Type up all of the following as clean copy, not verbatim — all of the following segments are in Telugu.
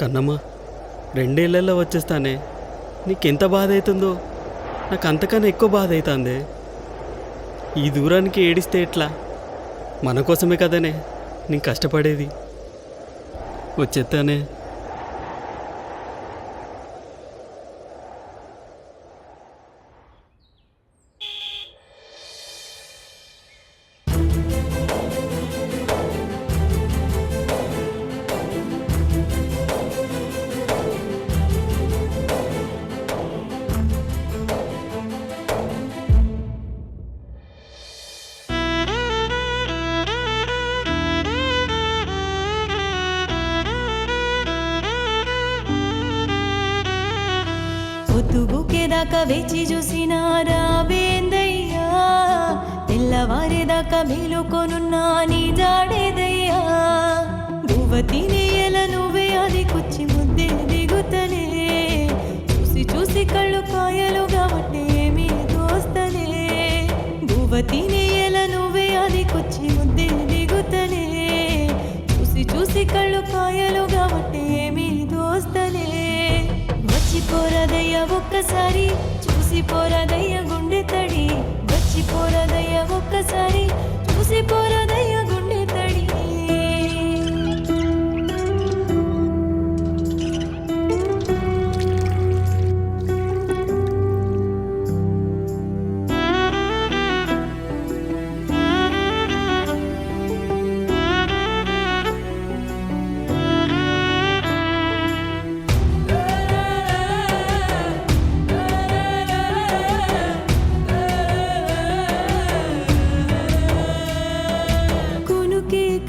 కన్నమ్మ, 2 ఏళ్లలో వచ్చేస్తానే. నీకెంత బాధ అవుతుందో నాకు అంతకన్నా ఎక్కువ బాధ అవుతుంది. ఈ దూరానికి ఏడిస్తే ఎట్లా? మన కోసమే కదనే నేను కష్టపడేది. వచ్చేస్తానే. పొద్దుగుకేదాకా వేచి చూసినా రావేందయ్యా, తెల్లవారేదాకా మేలుకొనున్నా నీ జాడేదయ్యా. నువ్వ తినేయల నువ్వే అది కుచ్చి ముద్దే దిగుతలే, చూసి చూసి కళ్ళు కాయలుగా వట్టేమీ దోస్తలే. నువ్వ తినేయల నువ్వే అది కుచ్చి ముద్దే దిగుతలే, చూసి చూసి కళ్ళు కాయలుగా వట్టేమీ దోస్తలే. వచ్చి పోరాదయ్య ఒక్కసారి, చూసి పోరాదయ్య గుండె తడి. వచ్చి పోరాదయ్య ఒక్కసారి, చూసి పోరాదయ్య గుండె తడి.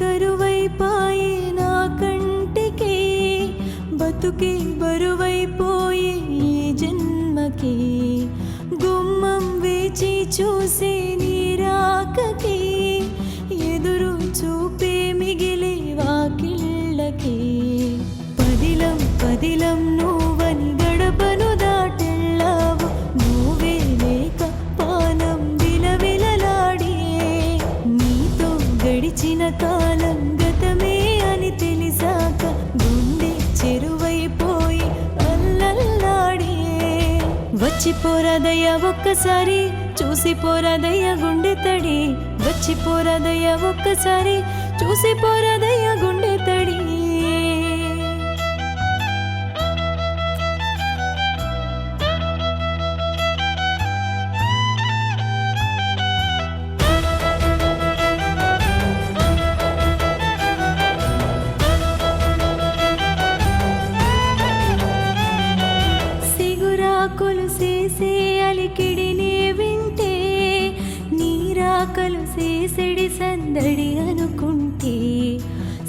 కరువైపాయి నా కంటికి, బతుకి బరువైపోయి ఈ జన్మకి. గుమ్మం వేచి చూసే నీ రాకకి, ఎదురు చూపే మిగిలే వాకిళ్ళకి. పదిలం పదిలం నువ్వని గడపను దాటెళ్ళావు, నువ్వే లేక పానం విలవిలలాడి. నీతో గడిచిన కాలం గతమే అని తెలిసాక గుండె చెరువైపోయి అల్లల్లాడి. వచ్చి పోరాదయ్య ఒక్కసారి, చూసి పోరాదయ్య గుండె తడి. వచ్చి పోరాదయ్య ఒక్కసారి, చూసి పోరాదయ్య గుండె తడి. కొలుసేసే అలికిడిని వింటే, నీరాకలు సేసెడి సందడి అనుకుంటే.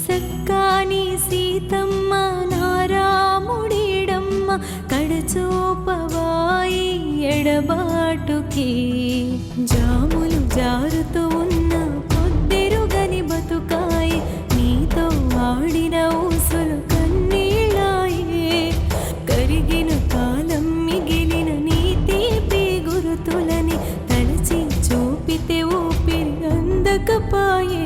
సక్కాని సీతమ్మ నారాముడీడమ్మ, కడచూపవాయి ఎడబాటుకి. జాములు జారుతూ ఉన్న పొద్దిరుగని బతుకాయి, నీతో ఆడిన ఊసులు కన్నీళ్ళాయే. కరిగిన కాలం మిగిలిన నీ తీపి గురుతులని తలచి చూపితే ఊపిరి అందకపాయే.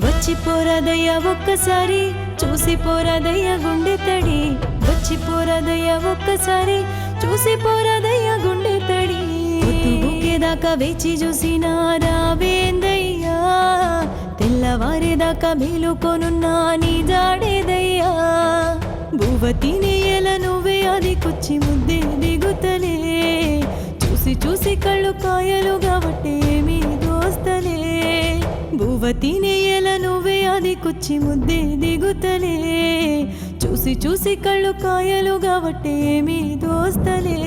వచ్చి పోరాదయ్య ఒక్కసారి, చూసి పోరాదయ్య గుండె తడి. వచ్చి పోరాదయ్య ఒక్కసారి, చూసి పోరాదయ్య గుండె తడి. పొద్దుగుకేదాకా వేచి చూసినా రావేందయ్యా, తెల్లవారేదాకా మేలుకొనున్నా నీ జాడేదయ్యా. బువ్వ తినేయల నువ్వే అది కుచ్చి ముద్దే దిగుతలే, చూసి చూసి కళ్ళు కాయలుగా వట్టేమీ దోస్తలే. బువ్వ తినేయల నువ్వే అది కుచ్చి ముద్దే దిగుతలే, చూసి చూసి కళ్ళు కాయలుగా వట్టేమీ దోస్తలే.